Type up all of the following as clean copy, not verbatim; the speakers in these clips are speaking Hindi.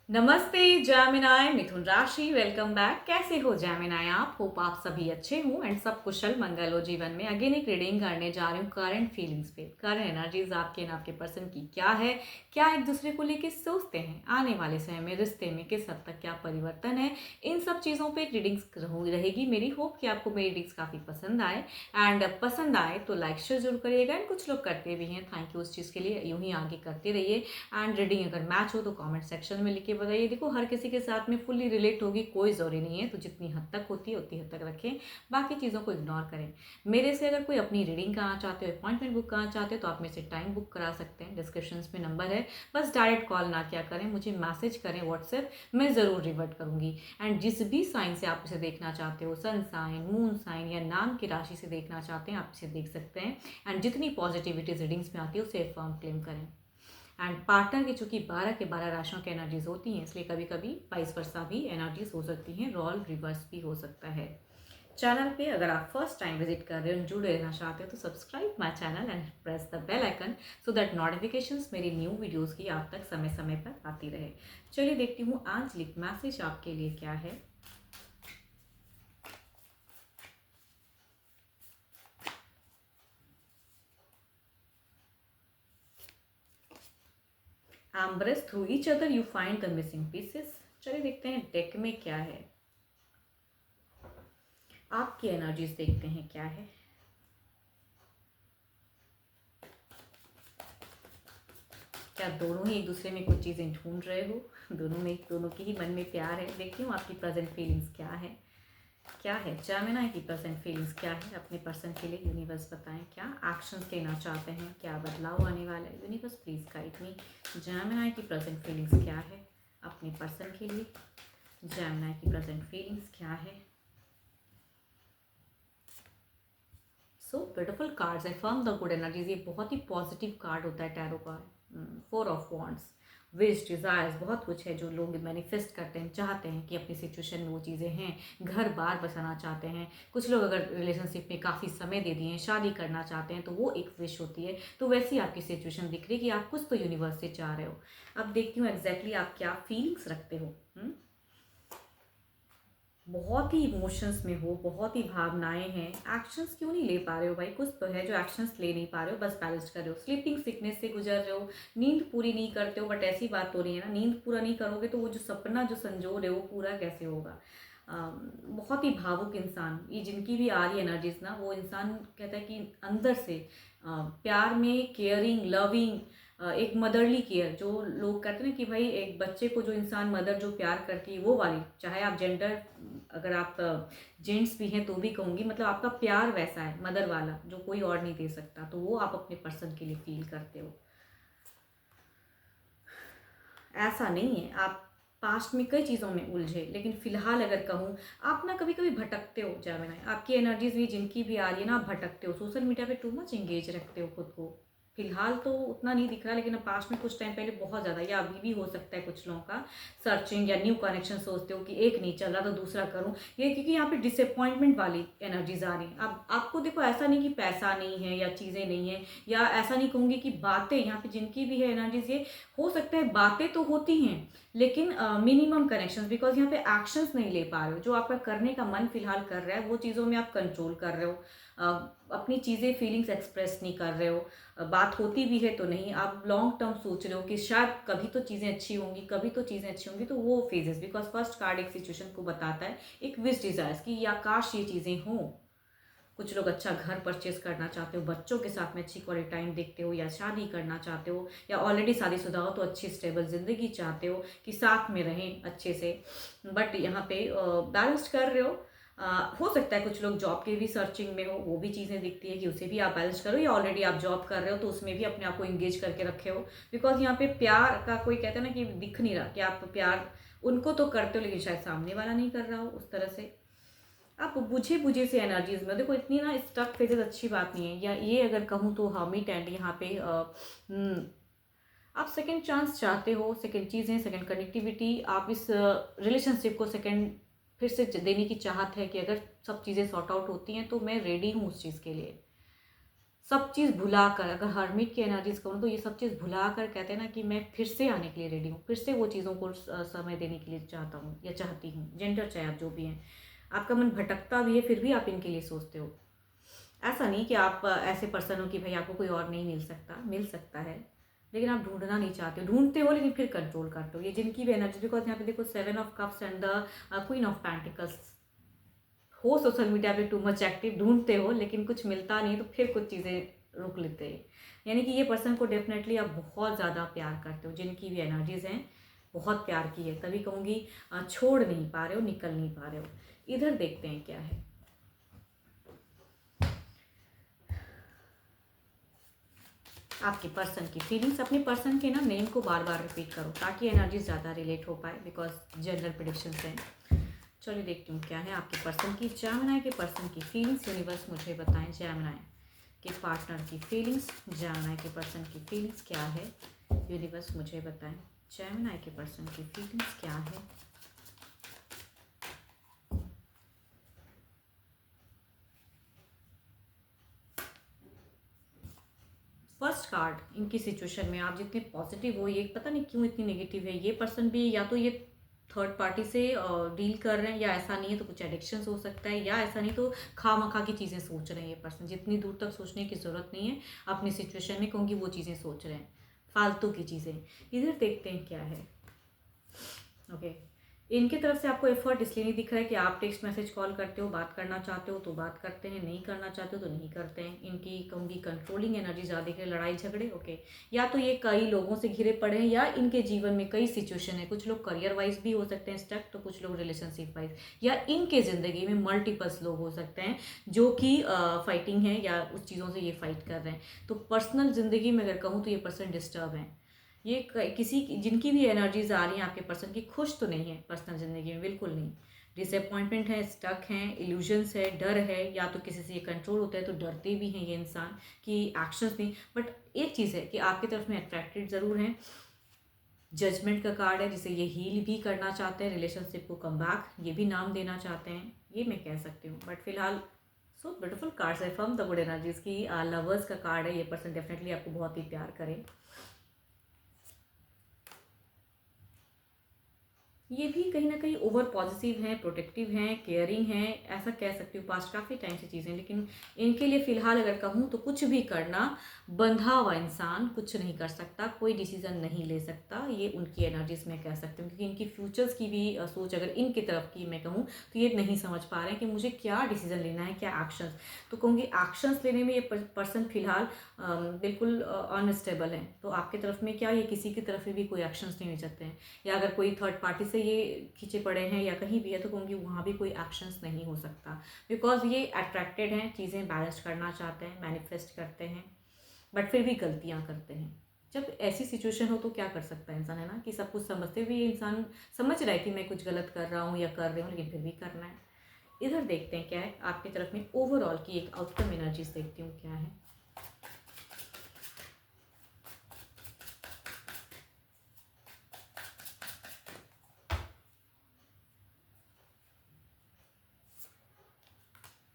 नमस्ते जामिनाय मिथुन राशि वेलकम बैक। कैसे हो जामिनाय आप? होप आप सभी अच्छे हो एंड सब कुशल मंगल हो जीवन में। अगेन एक रीडिंग करने जा रही हूँ करंट फीलिंग्स पे। करंट एनर्जीज आपके एंड आपके पर्सन की क्या है, क्या एक दूसरे को लेके सोचते हैं, आने वाले समय में रिश्ते में किस हद तक क्या परिवर्तन है, इन सब चीज़ों पे एक रीडिंग्स रहेगी मेरी। होप कि आपको मेरी रीडिंग्स काफ़ी पसंद आए एंड पसंद आए तो लाइक शेयर जरूर करिएगा एंड कुछ लोग करते भी हैं, थैंक यू उस चीज़ के लिए। यूँ ही आगे करते रहिए एंड रीडिंग अगर मैच हो तो कमेंट सेक्शन में लिख के बताइए। देखो हर किसी के साथ में फुल्ली रिलेट होगी कोई ज़रूरी नहीं है, तो जितनी हद तक होती है उतनी हद तक रखें, बाकी चीज़ों को इग्नोर करें। मेरे से अगर कोई अपनी रीडिंग कराना चाहते हो, अपॉइंटमेंट बुक कराना चाहते हो तो आप मेरे से टाइम बुक करा सकते हैं। डिस्क्रिप्शन में नंबर है, बस डायरेक्ट कॉल ना क्या करें, मुझे मैसेज करें व्हाट्सएप, मैं ज़रूर रिवर्ट करूँगी। एंड जिस भी साइन से आप इसे देखना चाहते हो, सन साइन, मून साइन या नाम की राशि से देखना चाहते हैं, आप इसे देख सकते हैं। एंड जितनी पॉजिटिविटी रीडिंग्स में आती है उसे फर्म क्लेम करें। एंड पार्टनर की चूंकि 12 के 12 राशियों की एनर्जीज होती हैं, इसलिए कभी कभी वाइस वर्सा भी एनर्जीज हो सकती हैं, रोल रिवर्स भी हो सकता है। चैनल पे अगर आप फर्स्ट टाइम विजिट कर रहे हो, जुड़े रहना चाहते हो तो subscribe my channel and press the bell icon so that notifications मेरी न्यू वीडियोस की आप तक समय समय पर आती रहे। चलिए देखती हूँ आंचलिक मैसेज आपके लिए क्या है। Embrace through each other you find the missing pieces. चलिए देखते हैं डेक में क्या है, आपकी एनर्जीज देखते हैं क्या है। क्या दोनों ही एक दूसरे में कुछ चीज़ें ढूंढ रहे हो? दोनों के ही मन में प्यार है। देखती हूँ आपकी प्रेजेंट फीलिंग्स क्या है। क्या है जामिना की प्रेजेंट फीलिंग्स क्या है अपने पर्सन के लिए? यूनिवर्स बताएं, क्या एक्शंस लेना चाहते हैं, क्या बदलाव आने वाला है? Universe please guide me. Jamina की प्रेजेंट फीलिंग्स क्या है अपने पर्सन के लिए? जामिना की प्रेजेंट फीलिंग्स क्या है? सो ब्यूटिफुल कार्ड्स है, फर्म द गुड एनर्जीज। ये बहुत ही पॉजिटिव कार्ड होता है टैरो का। 4 ऑफ वॉन्ड्स, विश, डिज़ायर्स, बहुत कुछ है जो लोग मैनिफेस्ट करते हैं, चाहते हैं कि अपनी सिचुएशन में वो चीज़ें हैं। घर बार बसाना चाहते हैं, कुछ लोग अगर रिलेशनशिप में काफ़ी समय दे दिए हैं, शादी करना चाहते हैं तो वो एक विश होती है। तो वैसी आपकी सिचुएशन दिख रही है कि आप कुछ तो यूनिवर्स से चाह रहे हो। अब देखती हूँ एग्जैक्टली आप क्या फीलिंग्स रखते हो। बहुत ही इमोशंस में हो, बहुत ही भावनाएं हैं। एक्शंस क्यों नहीं ले पा रहे हो भाई? कुछ तो है जो एक्शंस ले नहीं पा रहे हो, बस बैलेंस कर रहे हो। स्लीपिंग सिकनेस से गुजर रहे हो, नींद पूरी नहीं करते हो, बट ऐसी बात तो नहीं है ना, नींद पूरा नहीं करोगे तो वो जो सपना जो संजो रहे हो पूरा कैसे होगा? बहुत ही भावुक इंसान, ये जिनकी भी आ रही एनर्जीज ना, वो इंसान कहता है कि अंदर से प्यार में केयरिंग, लविंग, एक मदरली केयर जो लोग कहते हैं ना कि भाई एक बच्चे को जो इंसान मदर जो प्यार करती है वो वाली, चाहे आप जेंडर, अगर आप जेंट्स भी हैं तो भी कहूँगी, मतलब आपका प्यार वैसा है मदर वाला जो कोई और नहीं दे सकता, तो वो आप अपने पर्सन के लिए फील करते हो। ऐसा नहीं है आप पास्ट में कई चीज़ों में उलझे, लेकिन फिलहाल अगर कहूँ, आप ना कभी कभी भटकते हो जामिना। आपकी एनर्जीज भी जिनकी भी आ रही है ना, आप भटकते हो, सोशल मीडिया पे टू मच एंगेज रखते हो खुद को। फिलहाल तो उतना नहीं दिख रहा, लेकिन अब पास्ट में कुछ टाइम पहले बहुत ज़्यादा, या अभी भी हो सकता है कुछ लोगों का सर्चिंग या न्यू कनेक्शन, सोचते हो कि एक नहीं चल रहा तो दूसरा करूं। ये क्योंकि यहाँ पे डिसअपॉइंटमेंट वाली एनर्जीज आ रही हैं। अब आपको देखो, ऐसा नहीं कि पैसा नहीं है या चीज़ें नहीं है, या ऐसा नहीं कहूँगी कि बातें, यहाँ पे जिनकी भी है एनर्जीज, ये हो सकता है बातें तो होती हैं लेकिन मिनिमम कनेक्शंस, बिकॉज यहाँ पे एक्शंस नहीं ले पा रहे हो। जो आपका करने का मन फिलहाल कर रहा है वो चीज़ों में आप कंट्रोल कर रहे हो, अपनी चीज़ें फीलिंग्स एक्सप्रेस नहीं कर रहे हो। बात होती भी है तो नहीं, आप लॉन्ग टर्म सोच रहे हो कि शायद कभी तो चीज़ें अच्छी होंगी, कभी तो चीज़ें अच्छी होंगी, तो वो फेजेस, बिकॉज फर्स्ट कार्ड एक सिचुएशन को बताता है, एक विश डिजायर्स की, या काश ये चीज़ें हों। कुछ लोग अच्छा घर परचेज करना चाहते हो, बच्चों के साथ में अच्छी क्वालिटी टाइम देखते हो, या शादी करना चाहते हो, या ऑलरेडी शादीशुदा हो तो अच्छी स्टेबल ज़िंदगी चाहते हो कि साथ में रहें अच्छे से, बट यहाँ पे बैलेंस कर रहे हो। हो सकता है कुछ लोग जॉब के भी सर्चिंग में हो, वो भी चीज़ें दिखती है कि उसे भी आप बैलेंस करो, या ऑलरेडी आप जॉब कर रहे हो तो उसमें भी अपने आप को इंगेज करके रखे हो। बिकॉज यहाँ पे प्यार का कोई कहते हैं ना कि दिख नहीं रहा कि आप प्यार उनको तो करते हो, लेकिन शायद सामने वाला नहीं कर रहा हो उस तरह से। आप बुझे बुझे से एनर्जीज में देखो, इतनी ना स्टक फेजेस अच्छी बात नहीं है, या ये अगर कहूँ तो हर्मिट एंड यहाँ पे आप सेकंड चांस चाहते हो, सेकंड चीज़ें, सेकंड कनेक्टिविटी, आप इस रिलेशनशिप को सेकंड फिर से देने की चाहत है कि अगर सब चीज़ें सॉर्ट आउट होती हैं तो मैं रेडी हूँ उस चीज़ के लिए। सब चीज़ भुला कर, अगर हर्मिट की एनर्जीज कहूँ तो ये सब चीज़ भुला कर कहते हैं ना कि मैं फिर से आने के लिए रेडी हूँ, फिर से वो चीज़ों को समय देने के लिए चाहता हूँ या चाहती हूँ, जेंडर चाहे आप जो भी हैं। आपका मन भटकता भी है फिर भी आप इनके लिए सोचते हो। ऐसा नहीं कि आप ऐसे पर्सन हो कि भाई आपको कोई और नहीं मिल सकता, मिल सकता है, लेकिन आप ढूंढना नहीं चाहते हो, ढूंढते हो लेकिन फिर कंट्रोल करते हो। ये जिनकी भी एनर्जी, बिकॉज यहाँ पे देखो 7 of cups and the queen of pentacles, हो सोशल मीडिया पे टू मच एक्टिव, ढूंढते हो लेकिन कुछ मिलता नहीं तो फिर कुछ चीज़ें रोक लेते हैं। यानी कि ये पर्सन को डेफिनेटली आप बहुत ज़्यादा प्यार करते हो, जिनकी भी एनर्जीज हैं बहुत प्यार की है, तभी कहूँगी छोड़ नहीं पा रहे हो, निकल नहीं पा रहे हो। इधर देखते हैं क्या है। आपके पर्सन की फीलिंग्स, अपने पर्सन के ना नेम को बार बार रिपीट करो ताकि एनर्जी ज़्यादा रिलेट हो पाए, बिकॉज जनरल प्रेडिक्शंस हैं। चलिए देखती हूँ क्या है आपके पर्सन की, जेमिनी के पर्सन की फीलिंग्स। यूनिवर्स मुझे बताएं जेमिनी के पार्टनर की फीलिंग्स, जेमिनी के पर्सन की फीलिंग्स क्या है। यूनिवर्स मुझे बताएं जेमिनी के पर्सन की फीलिंग्स क्या है। फर्स्ट कार्ड, इनकी सिचुएशन में आप जितने पॉजिटिव हो, ये पता नहीं क्यों इतनी नेगेटिव है। ये पर्सन भी या तो ये थर्ड पार्टी से डील कर रहे हैं, या ऐसा नहीं है तो कुछ एडिक्शंस हो सकता है, या ऐसा नहीं तो खामखा की चीज़ें सोच रहे हैं। ये पर्सन जितनी दूर तक सोचने की ज़रूरत नहीं है अपनी सिचुएशन में, क्योंकि वो चीज़ें सोच रहे हैं फालतू की चीज़ें। इधर देखते हैं क्या है। ओके, इनके तरफ से आपको एफर्ट इसलिए नहीं दिख रहा है कि आप टेक्स्ट मैसेज कॉल करते हो, बात करना चाहते हो तो बात करते हैं, नहीं करना चाहते हो तो नहीं करते हैं। इनकी कहूँगी कंट्रोलिंग एनर्जी ज़्यादा दिख रही है, लड़ाई झगड़े। ओके, या तो ये कई लोगों से घिरे पड़े हैं, या इनके जीवन में कई सिचुएशन है। कुछ लोग करियर वाइज भी हो सकते हैं स्टक, तो कुछ लोग रिलेशनशिप वाइज, या इनके ज़िंदगी में मल्टीपल्स लोग हो सकते हैं जो कि फाइटिंग है या उस चीज़ों से ये फाइट कर रहे हैं। तो पर्सनल ज़िंदगी में अगर कहूँ तो ये पर्सन डिस्टर्ब है। ये किसी जिनकी भी एनर्जीज आ रही हैं आपके पर्सन की, खुश तो नहीं है पर्सनल ज़िंदगी में, बिल्कुल नहीं। डिसअपॉइंटमेंट है, स्टक हैं, इल्यूजन्स है, डर है, या तो किसी से ये कंट्रोल होता है तो डरते भी हैं ये इंसान कि एक्शंस नहीं। बट एक चीज़ है कि आपकी तरफ में अट्रैक्टेड ज़रूर हैं। जजमेंट का कार्ड है, जिसे ये हील भी करना चाहते हैं, रिलेशनशिप को कम बैक ये भी नाम देना चाहते हैं, ये मैं कह सकती हूँ। बट फिलहाल सो ब्यूटीफुल कार्ड्स है फ्रॉम द गुड एनर्जीज की। लवर्स का कार्ड है, ये पर्सन डेफिनेटली आपको बहुत ही प्यार करे। ये भी कहीं ना कहीं ओवर पॉजिटिव हैं, प्रोटेक्टिव हैं, केयरिंग हैं, ऐसा कह सकती हूँ। पास्ट काफ़ी टाइम से चीज़ें, लेकिन इनके लिए फ़िलहाल अगर कहूँ तो कुछ भी करना, बंधा हुआ इंसान कुछ नहीं कर सकता, कोई डिसीज़न नहीं ले सकता। ये उनकी एनर्जीज में कह सकती हूँ, क्योंकि इनकी फ्यूचर्स की भी सोच अगर इनकी तरफ की मैं कहूँ तो ये नहीं समझ पा रहे हैं कि मुझे क्या डिसीज़न लेना है, क्या एक्शंस। तो कहूँगी एक्शंस लेने में ये पर्सन फिलहाल बिल्कुल अनस्टेबल है। तो आपकी तरफ में क्या, ये किसी की तरफ भी कोई एक्शंस नहीं ले सकते हैं, या अगर कोई थर्ड पार्टी से ये खींचे पड़े हैं या कहीं भी है तो कहूँगी वहाँ भी कोई एक्शंस नहीं हो सकता, बिकॉज ये अट्रैक्टेड हैं, चीज़ें बैलेंस करना चाहते हैं, मैनिफेस्ट करते हैं, बट फिर भी गलतियाँ करते हैं। जब ऐसी सिचुएशन हो तो क्या कर सकता है इंसान, है ना, कि सब कुछ समझते हुए इंसान समझ रहा है कि मैं कुछ गलत कर रहा हूँ या कर रही हूँ, लेकिन फिर भी करना है। इधर देखते हैं क्या है आपकी तरफ में ओवरऑल की एक आउटकम एनर्जीज देखती हूँ क्या है।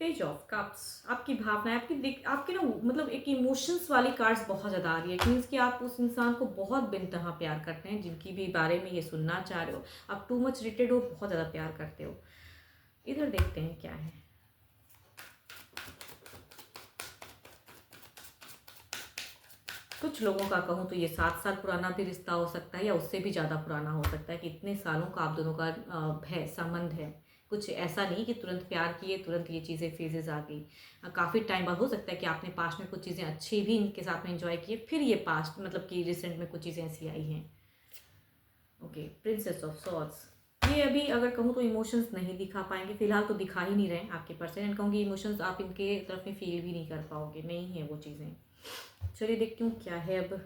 पेज ऑफ कप्स, आपकी भावनाएं, आपकी ना मतलब एक इमोशंस वाली कार्ड्स बहुत ज़्यादा आ रही है, मीन्स कि आप उस इंसान को बहुत बेनतहा प्यार करते हैं, जिनकी भी बारे में ये सुनना चाह रहे हो। आप टू मच रिलेटेड हो, बहुत ज़्यादा प्यार करते हो। इधर देखते हैं क्या है। कुछ लोगों का कहूँ तो ये 7 साल पुराना भी रिश्ता हो सकता है, या उससे भी ज़्यादा पुराना हो सकता है, कि इतने सालों का आप दोनों का है, संबंध है। कुछ ऐसा नहीं कि तुरंत प्यार किए तुरंत ये चीज़ें फेजेस आ गई। काफ़ी टाइम बाद हो सकता है कि आपने पास्ट में कुछ चीज़ें अच्छी भी इनके साथ में एंजॉय किए, फिर ये पास्ट मतलब कि रिसेंट में कुछ चीज़ें ऐसी आई हैं। ओके, प्रिंसेस ऑफ सॉर्ड्स, ये अभी अगर कहूँ तो इमोशंस नहीं दिखा पाएंगे, फिलहाल तो दिखा ही नहीं रहे आपके पर्सन, एंड कहूँगी इमोशंस आप इनके तरफ में फील भी नहीं कर पाओगे, नहीं है वो चीज़ें। चलिए देखती हूँ क्या है अब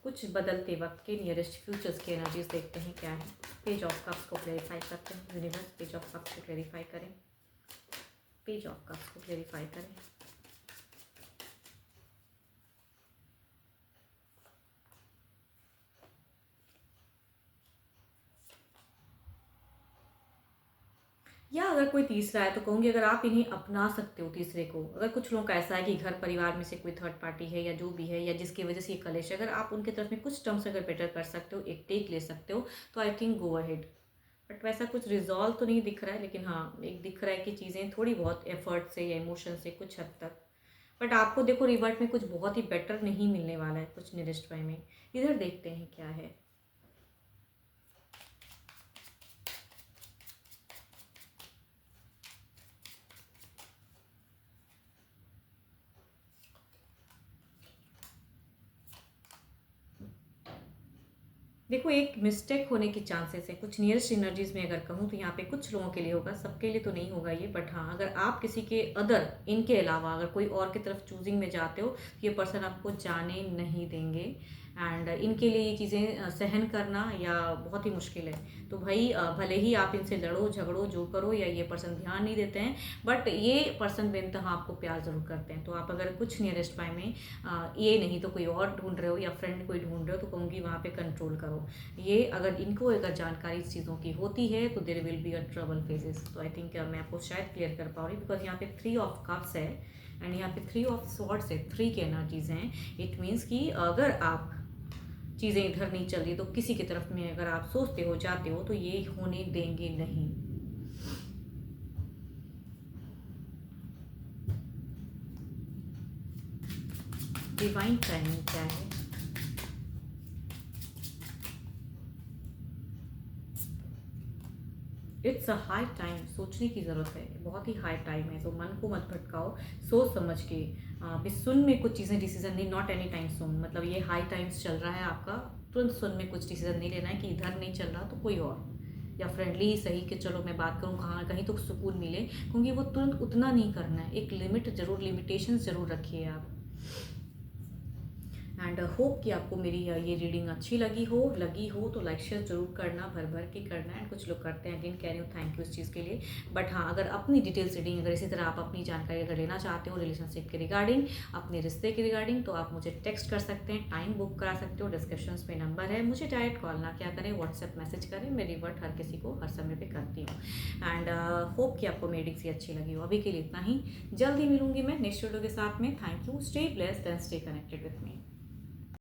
कुछ बदलते वक्त के नियरेस्ट फ्यूचर्स की एनर्जीज देखते हैं क्या है। पेज ऑफ कप्स को क्लेरिफाई करते हैं यूनिवर्स, पेज ऑफ कप्स को क्लेरिफाई करें, पेज ऑफ कप्स को क्लेरिफाई करें। या अगर कोई तीसरा है तो कहूँगी अगर आप इन्हें अपना सकते हो तीसरे को, अगर कुछ लोगों का ऐसा है कि घर परिवार में से कोई थर्ड पार्टी है या जो भी है या जिसकी वजह से ये कलेश है, अगर आप उनके तरफ में कुछ टर्म्स अगर बेटर कर सकते हो, एक टेक ले सकते हो, तो I think go ahead. But वैसा कुछ रिजॉल्व तो नहीं दिख रहा है, लेकिन हाँ एक दिख रहा है कि चीज़ें थोड़ी बहुत एफर्ट से या इमोशन से कुछ हद तक। बट आपको देखो रिवर्ट में कुछ बहुत ही बेटर नहीं मिलने वाला है कुछ नियरेस्ट बाय में। इधर देखते हैं क्या है। देखो एक मिस्टेक होने के चांसेस है कुछ नियरेस्ट एनर्जीज में, अगर कहूँ तो यहाँ पे कुछ लोगों के लिए होगा, सबके लिए तो नहीं होगा ये। बट हाँ अगर आप किसी के अदर इनके अलावा अगर कोई और की तरफ चूजिंग में जाते हो तो ये पर्सन आपको जाने नहीं देंगे। एंड इनके लिए ये चीज़ें सहन करना या बहुत ही मुश्किल है। तो भाई भले ही आप इनसे लड़ो झगड़ो जो करो या ये पर्सन ध्यान नहीं देते हैं, बट ये पर्सन बेनतहा आपको प्यार ज़रूर करते हैं। तो आप अगर कुछ नियरेस्ट बाय में ये नहीं तो कोई और ढूंढ रहे हो या फ्रेंड कोई ढूंढ रहे हो, तो कहूँगी वहाँ पे कंट्रोल करो। ये अगर इनको अगर जानकारी इस चीज़ों की होती है तो there will be a trouble phases. तो आई थिंक मैं आपको शायद क्लियर कर पा रही हूँ, बिकॉज यहाँ पे 3 ऑफ कप्स है एंड यहाँ पे 3 ऑफ स्वॉर्ड्स है, 3 की एनर्जीज हैं। इट मीन्स कि अगर आप चीज़ें इधर नहीं चल रही तो किसी की तरफ में अगर आप सोचते हो जाते हो तो ये होने देंगे नहीं। डिवाइन टाइमिंग क्या है? इट्स अ हाई टाइम, सोचने की ज़रूरत है, बहुत ही हाई टाइम है। तो मन को मत भटकाओ, सोच समझ के भी सुन में कुछ चीज़ें डिसीजन नहीं, नॉट एनी टाइम सुन। मतलब ये हाई टाइम्स चल रहा है आपका, तुरंत सुन में कुछ डिसीजन नहीं लेना है कि इधर नहीं चल रहा तो कोई और, या फ्रेंडली ही सही कि चलो मैं बात करूँ कहाँ कहीं तो सुकून मिले, क्योंकि वो तुरंत उतना नहीं करना है। एक लिमिट जरूर, लिमिटेशंस जरूर रखिए आप। एंड होप कि आपको मेरी ये रीडिंग अच्छी लगी हो तो लाइक शेयर जरूर करना, भर भर के करना। एंड कुछ लोग करते हैं, अगेन कह रही हूँ थैंक यू इस चीज़ के लिए। बट हाँ अगर अपनी डिटेल्स रीडिंग अगर इसी तरह आप अपनी जानकारी अगर लेना चाहते हो रिलेशनशिप के रिगार्डिंग, अपने रिश्ते के रिगार्डिंग, तो आप मुझे टेक्स्ट कर सकते हैं, टाइम बुक करा सकते हो, डिस्क्रिप्शन में नंबर है। मुझे डायरेक्ट कॉल ना क्या करें, व्हाट्सएप मैसेज करें, मैं रिवर्ट हर किसी को हर समय पर करती हूँ। एंड होप कि आपको मेरी रीडिंग सी अच्छी लगी हो। अभी के लिए इतना ही, जल्दी मिलूंगी मैं नेक्स्ट वीडियो के साथ में। Thank you, stay blessed and stay connected with me.